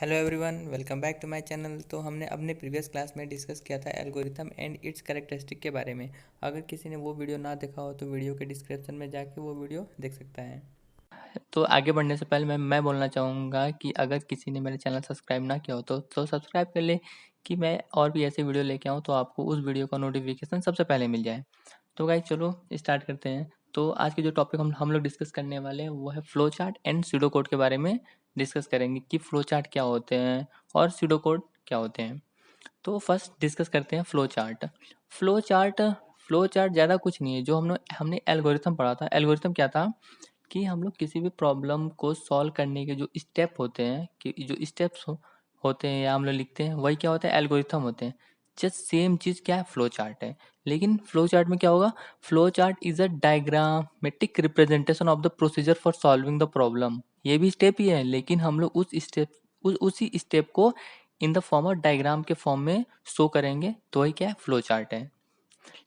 Hello everyone, welcome back to my channel. तो हमने अपने प्रीवियस क्लास में डिस्कस किया था एल्गोरिथम एंड इट्स कैरेक्टरिस्टिक के बारे में। अगर किसी ने वो वीडियो ना देखा हो तो वीडियो के डिस्क्रिप्शन में जाके वो वीडियो देख सकता है। तो आगे बढ़ने से पहले मैं बोलना चाहूँगा कि अगर किसी ने मेरे चैनल सब्सक्राइब ना किया हो तो सब्सक्राइब कर ले कि मैं और भी ऐसे वीडियो लेके आऊँ तो आपको उस वीडियो का नोटिफिकेशन सबसे पहले मिल जाए। तो गाइस चलो स्टार्ट करते हैं। तो आज की जो टॉपिक हम लोग डिस्कस करने वाले हैं वो है flow chart and pseudo code के बारे में डिस्कस करेंगे कि फ्लो चार्ट क्या होते हैं और स्यूडो कोड क्या होते हैं। तो फर्स्ट डिस्कस करते हैं flow chart. Flow chart flow chart ज़्यादा कुछ नहीं है। जो हमने एल्गोरिथम पढ़ा था। एल्गोरिथम क्या था कि हम लोग किसी भी प्रॉब्लम को सॉल्व करने के जो स्टेप होते हैं कि जो स्टेप्स होते हैं या हम लोग लिखते हैं वही क्या होता है, एल्गोरिथम होते हैं। जस्ट सेम चीज़ क्या है, फ्लो चार्ट है। लेकिन फ्लो चार्ट में क्या होगा, flow chart is a diagrammatic representation of the procedure for solving the problem. ये भी स्टेप ही है लेकिन हम लोग उसी स्टेप को in the form of diagram के फॉर्म में शो करेंगे तो वही क्या है, फ्लो चार्ट है।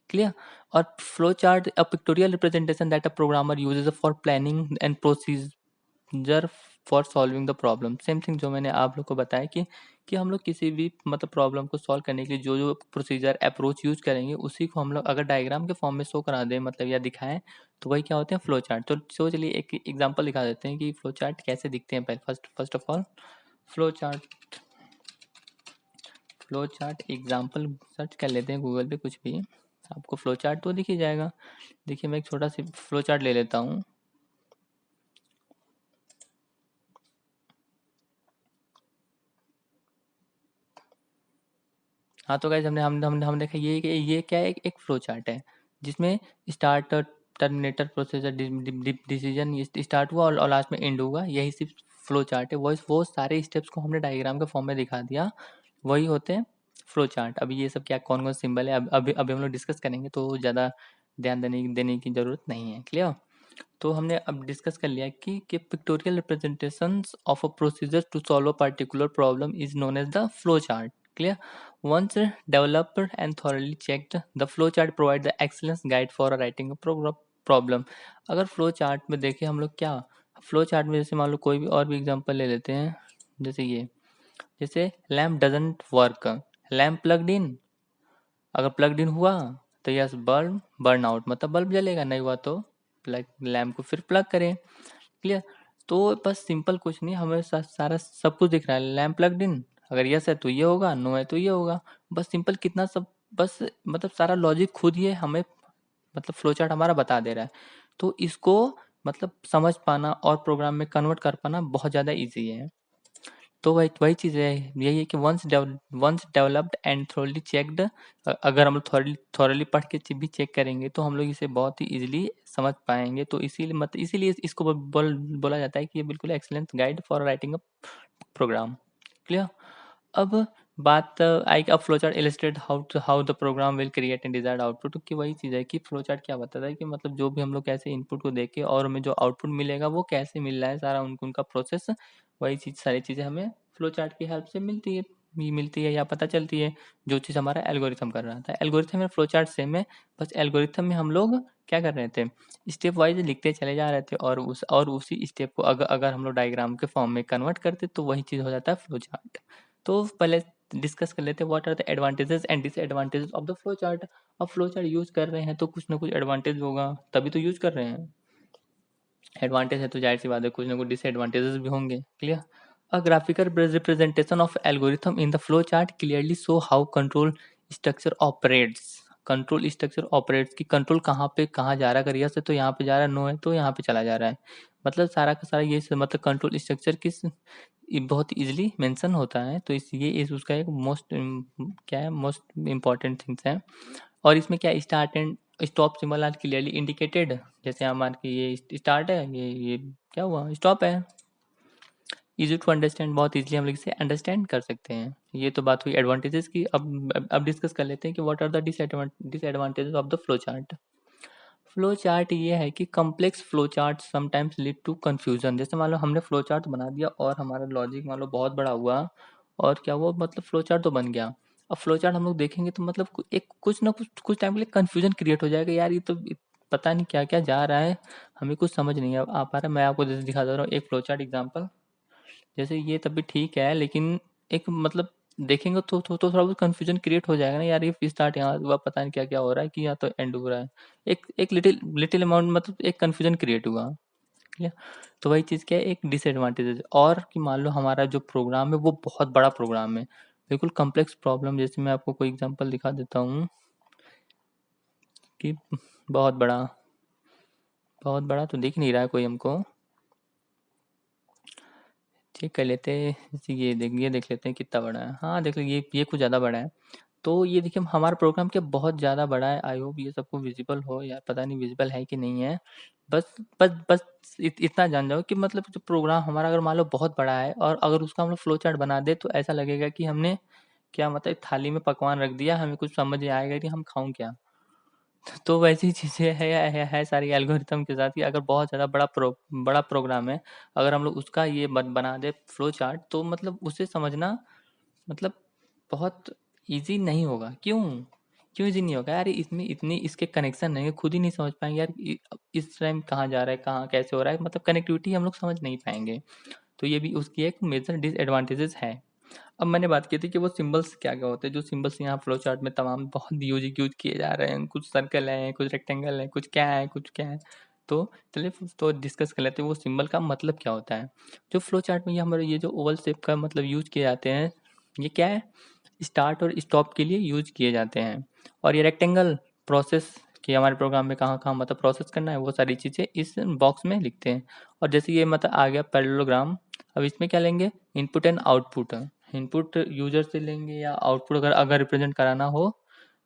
क्लियर। और flow chart a pictorial representation that a programmer uses for planning and procedure for solving the problem. Same thing जो मैंने आप लोग को बताया कि हम लोग किसी भी मतलब प्रॉब्लम को सॉल्व करने के लिए जो जो प्रोसीजर अप्रोच यूज करेंगे उसी को हम लोग अगर डायग्राम के फॉर्म में शो करा दें मतलब या दिखाएं तो वही क्या होते हैं, फ्लो चार्ट। तो चलिए एक एग्जांपल दिखा देते हैं कि फ्लो चार्ट कैसे दिखते हैं। पहले first of all flow chart example search कर लेते हैं गूगल पे, कुछ भी आपको फ्लो चार्ट तो दिख ही जाएगा। देखिए मैं एक छोटा सा फ्लो चार्ट ले लेता हूँ। हाँ तो गाइस हम देखा ये क्या है, एक फ्लो चार्ट है जिसमें start terminator processor decision start हुआ और लास्ट में एंड होगा। यही सिर्फ फ्लो चार्ट है। वो सारे स्टेप्स को हमने डायग्राम के फॉर्म में दिखा दिया, वही होते हैं फ्लो चार्ट। अभी ये सब क्या कौन कौन सिंबल है अभी हम लोग डिस्कस करेंगे तो ज़्यादा ध्यान देने की ज़रूरत नहीं है। क्लियर। तो हमने अब डिस्कस कर लिया कि pictorial representations of a procedure to solve a particular problem is known as the flow chart. Clear. Once developed and thoroughly checked, the flowchart provides the excellent guide for writing a problem। अगर flow chart में देखें हम लोग क्या, flow chart में जैसे मान लो कोई भी और भी एग्जांपल ले लेते हैं। जैसे ये, जैसे lamp doesn't work, lamp plugged in, अगर प्लग्ड इन हुआ तो यस बल्ब बर्न आउट, मतलब बल्ब जलेगा, नहीं हुआ तो प्लग लैम्प को फिर प्लग करें। क्लियर। तो बस सिंपल कुछ नहीं, हमें सारा सब कुछ दिख रहा है। लैम्प प्लग्ड इन, अगर यस है तो ये होगा, नो है तो ये होगा। बस सिंपल कितना सब, बस मतलब सारा लॉजिक खुद ही हमें मतलब फ्लो चार्ट हमारा बता दे रहा है। तो इसको मतलब समझ पाना और प्रोग्राम में कन्वर्ट कर पाना बहुत ज़्यादा ईजी है। तो वही चीज़ है, यही है कि once developed and thoroughly checked, अगर हम लोग थोरली पढ़ के भी चेक करेंगे तो हम लोग इसे बहुत ही इजीली समझ पाएंगे। तो इसीलिए इसको बोला जाता है कि ये बिल्कुल excellent guide for writing a program. Clear. अब बात आई अब flow chart illustrate how the program will create and desired output की। वही चीज़ है कि फ्लो चार्ट क्या बताता है कि मतलब जो भी हम लोग कैसे इनपुट को देके और हमें जो आउटपुट मिलेगा वो कैसे मिल रहा है, सारा उनका प्रोसेस, वही चीज़ सारी चीज़ें हमें फ्लो चार्ट की हेल्प से मिलती है या पता चलती है। जो चीज़ हमारा एल्गोरिथम कर रहा था, एल्गोरिथम में फ्लो चार्ट सेम है। बस एल्गोरिथम में हम लोग क्या कर रहे थे, स्टेप वाइज लिखते चले जा रहे थे और उसी स्टेप को अगर हम लोग डायग्राम के फॉर्म में कन्वर्ट करते तो वही चीज़ हो जाता है फ्लो चार्ट। तो पहले डिस्कस कर लेते हैं what are the advantages and disadvantages of the flow chart. अब फ्लो चार्ट यूज कर रहे हैं तो कुछ ना कुछ एडवांटेज होगा, तभी तो यूज कर रहे हैं। एडवांटेज है तो जाहिर सी बात है कुछ ना कुछ डिसएडवांटेजेस भी होंगे। Clear. A graphical representation of algorithm in the flow chart clearly show how control structure operates. Control structure operates की कंट्रोल कहाँ पे कहाँ जा रहा है, अगर यस है तो यहाँ पे जा रहा है, नो है तो यहाँ पे चला जा रहा है। मतलब सारा का सारा ये मतलब कंट्रोल स्ट्रक्चर किस ये बहुत इजीली मेंशन होता है। तो इस उसका एक क्या है, मोस्ट इम्पॉर्टेंट थिंग्स है। और इसमें क्या start and stop symbol are clearly indicated. जैसे हमारे की ये स्टार्ट है, ये क्या हुआ, स्टॉप है। इजी टू अंडरस्टैंड, बहुत इजीली हम लोग इसे अंडरस्टैंड कर सकते हैं। ये तो बात हुई एडवांटेजेस की। अब डिस्कस कर लेते हैं कि what are the disadvantages of the flow chart. Flow chart ये है कि complex flow chart sometimes lead to confusion. जैसे मान लो हमने फ्लो चार्ट बना दिया और हमारा लॉजिक मान लो बहुत बड़ा हुआ और क्या हुआ, मतलब फ्लो चार्ट तो बन गया। अब फ्लो चार्ट हम लोग देखेंगे तो मतलब एक कुछ ना कुछ टाइम के लिए कंफ्यूजन क्रिएट हो जाएगा, यार ये तो पता नहीं क्या क्या जा रहा है, हमें कुछ समझ नहीं आ पा रहा। मैं आपको जैसे दिखा दे रहा हूँ एक फ्लो चार्ट एग्जाम्पल। जैसे ये तब भी ठीक है, लेकिन एक मतलब देखेंगे तो थोड़ा बहुत कंफ्यूजन क्रिएट हो जाएगा ना यार, ये स्टार्ट यहाँ हुआ, पता नहीं क्या क्या हो रहा है, कि यहाँ तो एंड हो रहा है। एक एक लिटिल लिटिल अमाउंट मतलब एक कंफ्यूजन क्रिएट हुआ। ठीक है, तो वही चीज़ क्या है, एक डिसएडवांटेज है। और कि मान लो हमारा जो प्रोग्राम है वो बहुत बड़ा प्रोग्राम है, बिल्कुल कॉम्प्लेक्स प्रॉब्लम। जैसे मैं आपको कोई एग्जांपल दिखा देता हूँ कि बहुत बड़ा, बहुत बड़ा तो दिख नहीं रहा है कोई हमको। चेक कर लेते हैं, जैसे ये देख लेते हैं कितना बड़ा है। हाँ देख लो, ये कुछ ज़्यादा बड़ा है। तो ये देखिए हमारा प्रोग्राम क्या बहुत ज़्यादा बड़ा है। आई होप ये सबको विजिबल हो, यार पता नहीं विजिबल है कि नहीं है। बस इतना जान जाओ कि मतलब जो प्रोग्राम हमारा अगर मान लो बहुत बड़ा है, और अगर उसका हम लोग फ्लो चार्ट बना दे तो ऐसा लगेगा कि हमने क्या मतलब थाली में पकवान रख दिया, हमें कुछ समझ नहीं आएगा कि हम खाऊं क्या। तो वैसी चीज़ें है सारी एल्गोरिथम के साथ, कि अगर बहुत ज़्यादा बड़ा प्रोग्राम है, अगर हम लोग उसका ये बना दे फ्लो चार्ट, तो मतलब उसे समझना मतलब बहुत इजी नहीं होगा। क्यों क्यों इजी नहीं होगा यार, इसमें इतनी इसके कनेक्शन नहीं है, खुद ही नहीं समझ पाएंगे यार इस टाइम कहाँ जा रहा है, कहाँ कैसे हो रहा है, मतलब कनेक्टिविटी हम लोग समझ नहीं पाएंगे। तो ये भी उसकी एक मेजर डिसएडवांटेजेस है। अब मैंने बात की थी कि वो सिंबल्स क्या क्या होते हैं, जो सिंबल्स यहाँ फ्लो चार्ट में तमाम बहुत यूज किए जा रहे हैं। कुछ सर्कल है, कुछ रेक्टेंगल है, कुछ क्या है, कुछ क्या है। तो चलिए तो डिस्कस कर लेते हैं वो सिंबल का मतलब क्या होता है। जो फ्लो चार्ट में ये हमारे ये जो ओवल शेप का मतलब यूज किए जाते हैं, ये क्या है, स्टार्ट और स्टॉप के लिए यूज किए जाते हैं। और ये रेक्टेंगल प्रोसेस कि हमारे प्रोग्राम में कहाँ कहाँ मतलब प्रोसेस करना है, वो सारी चीज़ें इस बॉक्स में लिखते हैं। और जैसे ये मतलब आ गया पैरेललोग्राम, अब इसमें क्या लेंगे, input and output. Input user से लेंगे या आउटपुट अगर अगर रिप्रेजेंट कराना हो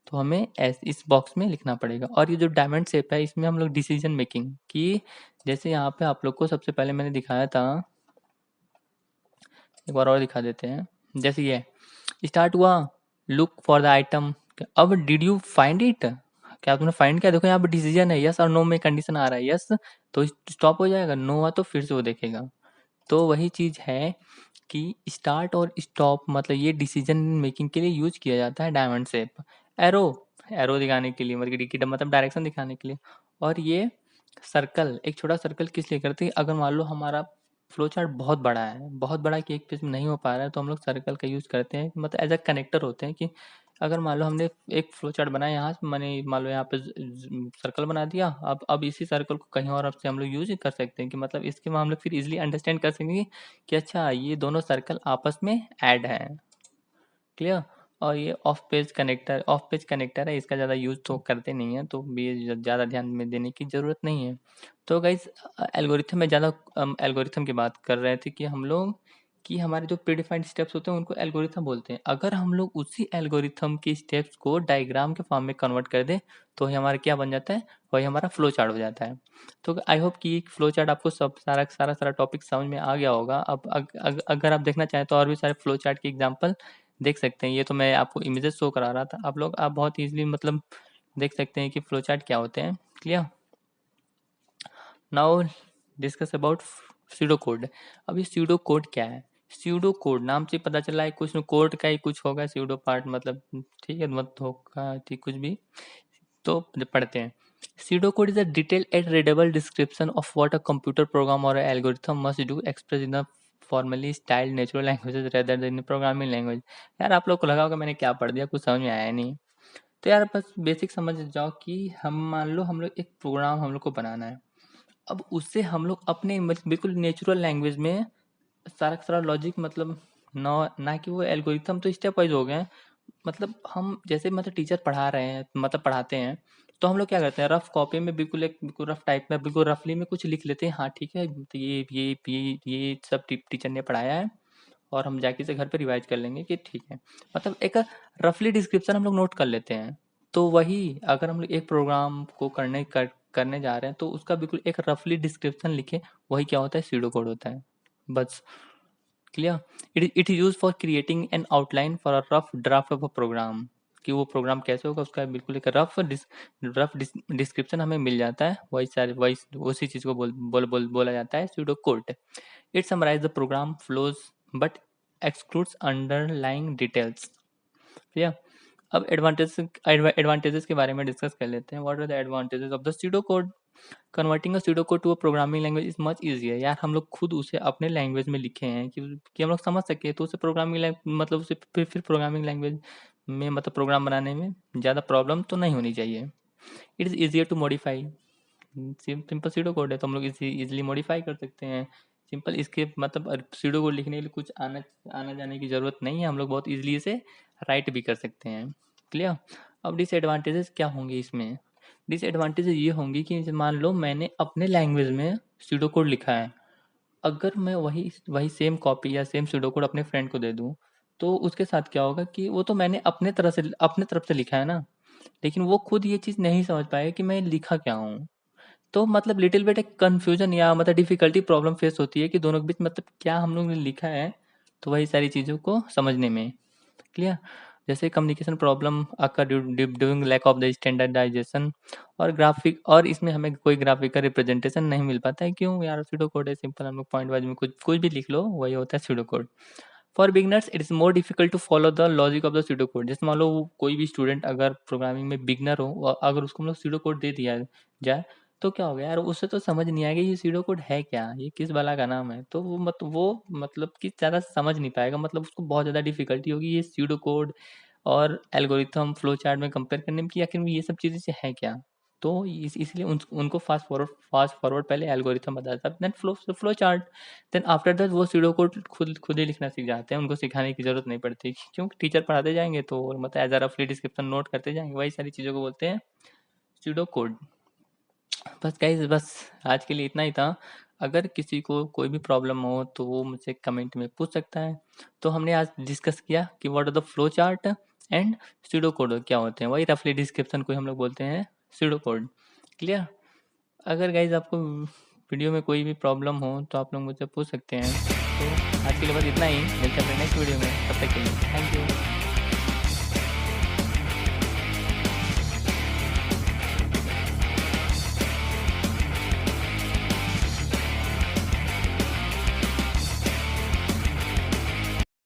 तो हमें इस बॉक्स में लिखना पड़ेगा। और ये जो डायमंड शेप है, इसमें हम लोग डिसीजन मेकिंग की, जैसे यहाँ पे आप लोग को सबसे पहले मैंने दिखाया था, एक बार और दिखा देते हैं। जैसे ये स्टार्ट हुआ, लुक फॉर द आइटम, अब डिड यू फाइंड इट, क्या तुमने फाइंड किया। देखो यहाँ पे डिसीजन है, यस और नो में कंडीशन आ रहा है, यस तो स्टॉप हो जाएगा, नो हुआ तो फिर से वो देखेगा। तो वही चीज है कि स्टार्ट और स्टॉप मतलब ये डिसीजन मेकिंग के लिए यूज किया जाता है डायमंड शेप। एरो, एरो दिखाने के लिए मतलब डायरेक्शन दिखाने के लिए। और ये सर्कल, एक छोटा सर्कल किस लिए करते हैं, अगर मान लो हमारा फ्लो चार्ट बहुत बड़ा है, बहुत बड़ा कि एक पेज में नहीं हो पा रहा है, तो हम लोग सर्कल का यूज करते हैं, मतलब एज अ कनेक्टर होते हैं। कि अगर मान लो हमने एक फ्लो चार्ट बनाया, यहाँ से मैंने मान लो यहाँ पे सर्कल बना दिया, अब इसी सर्कल को कहीं और से हम लोग यूज कर सकते हैं, कि मतलब इसके में हम लोग फिर इजिली अंडरस्टैंड कर सकेंगे कि अच्छा ये दोनों सर्कल आपस में ऐड है। क्लियर। और ये ऑफ पेज कनेक्टर है, इसका ज़्यादा यूज तो करते नहीं है, तो ये ज़्यादा ध्यान में देने की ज़रूरत नहीं है। तो गाइस एल्गोरिथम में ज़्यादा एल्गोरिथम की बात कर रहे थे कि हम लोग, कि हमारे जो प्रीडिफाइंड स्टेप्स होते हैं उनको एल्गोरिथम बोलते हैं। अगर हम लोग उसी एल्गोरिथम के स्टेप्स को डायग्राम के फॉर्म में कन्वर्ट कर दें, तो ये हमारा क्या बन जाता है, वही हमारा फ्लो चार्ट हो जाता है। तो आई होप कि फ्लो चार्ट आपको सब सारा टॉपिक समझ में आ गया होगा। अब अगर आप देखना चाहें तो और भी सारे फ्लो चार्ट के एग्जाम्पल देख सकते हैं। ये तो मैं आपको इमेजेस शो करा रहा था, आप बहुत इजीली मतलब देख सकते हैं कि फ्लो चार्ट क्या होते हैं। Clear. Now discuss about pseudo code. अब ये स्यूडो कोड क्या है, स्यूडो कोड नाम से पता चला है कुछ कोड का ही कुछ होगा, स्यूडो पार्ट मतलब ठीक है, मत होगा ठीक कुछ भी। तो पढ़ते हैं। Pseudocode is a detailed and readable description of what a computer program or algorithm must do, expressed in a formally styled natural languages rather than in programming language। यार आप लोग को लगा होगा मैंने क्या पढ़ दिया, कुछ समझ में आया नहीं। तो यार बस बेसिक समझ जाओ कि हम मान लो हम लोग एक प्रोग्राम हम लोग को बनाना है। अब उससे हम लोग अपने बिल्कुल नेचुरल लैंग्वेज में सारा का सारा लॉजिक मतलब ना कि वो एल्गोरिथम तो स्टेप वाइज हो गए हैं। मतलब हम जैसे मतलब टीचर पढ़ा रहे हैं, मतलब पढ़ाते हैं, तो हम लोग क्या करते हैं, रफ कॉपी में बिल्कुल रफ टाइप में बिल्कुल रफली में कुछ लिख लेते हैं। हाँ ठीक है, तो ये सब टीचर ने पढ़ाया है, और हम जाके से घर पे रिवाइज कर लेंगे कि ठीक है। मतलब एक रफली डिस्क्रिप्शन हम लोग नोट कर लेते हैं। तो वही अगर हम लोग एक प्रोग्राम को करने जा रहे हैं, तो उसका बिल्कुल एक रफली डिस्क्रिप्शन लिखे, वही क्या होता है, सीडो कोड होता है। बस। Clear. It is use for creating an outline for a rough draft of a program, कि वो प्रोग्राम कैसे होगा उसका बिल्कुल एक रफ डिस्क्रिप्शन हमें मिल जाता है। वही उसी चीज को बोला जाता है pseudo code. It summarise the program flows but excludes underlying details. ठीक है। अब एडवांटेजेस के बारे में डिस्कस कर लेते हैं। What are the advantages of the pseudo code. Converting a pseudo code to a programming language is much easier. यार हम लोग खुद उसे अपने लैंग्वेज में लिखे हैं कि हम लोग समझ सके, तो उसे प्रोग्रामिंग मतलब उसे फिर प्रोग्रामिंग लैंग्वेज में मतलब प्रोग्राम बनाने में ज़्यादा प्रॉब्लम तो नहीं होनी चाहिए। It is easier to modify. Simple pseudo code है तो हम लोग इजीली मॉडिफाई कर सकते हैं। सिंपल इसके मतलब सीडो कोड लिखने के लिए कुछ आना आना जाने की ज़रूरत नहीं है, हम लोग बहुत इजीली इसे राइट भी कर सकते हैं। क्लियर। अब डिसएडवांटेजेस क्या होंगे इसमें? डिसएडवांटेजेस ये होंगी कि मान लो मैंने अपने लैंग्वेज में सीडो कोड लिखा है, अगर मैं वही वही सेम कॉपी या सेम सीडो कोड अपने फ्रेंड को दे दूं, तो उसके साथ क्या होगा कि वो तो मैंने अपने तरफ से लिखा है ना, लेकिन वो खुद ये चीज़ नहीं समझ पाएगा कि मैं लिखा क्या हूँ। तो मतलब लिटिल बिट एक कन्फ्यूजन या मतलब डिफिकल्टी प्रॉब्लम फेस होती है कि दोनों के बीच मतलब क्या हम लोग ने लिखा है, तो वही सारी चीज़ों को समझने में। क्लियर। जैसे communication problem occur during lack of the standardisation और ग्राफिक, और इसमें हमें कोई ग्राफिक का रिप्रेजेंटेशन नहीं मिल पाता है। क्यों यार? सीडो कोड है सिंपल, हम लोग पॉइंट वाइज में कुछ कुछ भी लिख लो, वही होता है pseudo code. For beginners it is more difficult to follow the logic of the pseudo code. जैसे मान लो कोई भी स्टूडेंट अगर प्रोग्रामिंग में बिगनर हो और अगर उसको हम लोग सीडो कोड दे दिया जाए, तो क्या हो गया यार, उसे तो समझ नहीं आएगा ये सीडो कोड है क्या, ये किस बला का नाम है। तो वो मतलब कि ज़्यादा समझ नहीं पाएगा, मतलब उसको बहुत ज़्यादा डिफिकल्टी होगी ये सीडो कोड और एल्गोरिथम फ्लो चार्ट में कंपेयर करने में कि आखिर ये सब चीज़ें से है क्या। तो इसलिए उनको फास्ट फॉरवर्ड पहले एल्गोरिथम बताता है, then flow chart, then after that वो सीडो कोड खुद ही लिखना सीख जाते हैं, उनको सिखाने की जरूरत नहीं पड़ती, क्योंकि टीचर पढ़ाते जाएंगे तो मतलब एज अ रफली डिस्क्रिप्शन नोट करते जाएंगे, वही सारी चीज़ों को बोलते हैं सीडो कोड। बस गाइस, बस आज के लिए इतना ही था। अगर किसी को कोई भी प्रॉब्लम हो तो वो मुझसे कमेंट में पूछ सकता है। तो हमने आज डिस्कस किया कि what are the flow chart and pseudo code क्या होते हैं, वही रफली डिस्क्रिप्शन को हम लोग बोलते हैं सीडो कोड। क्लियर। अगर गाइज आपको वीडियो में कोई भी प्रॉब्लम हो तो आप लोग मुझसे पूछ सकते हैं। तो आज के लिए बस इतना ही, मिलते हैं अपने नेक्स्ट वीडियो में, तब तक के लिए थैंक यू।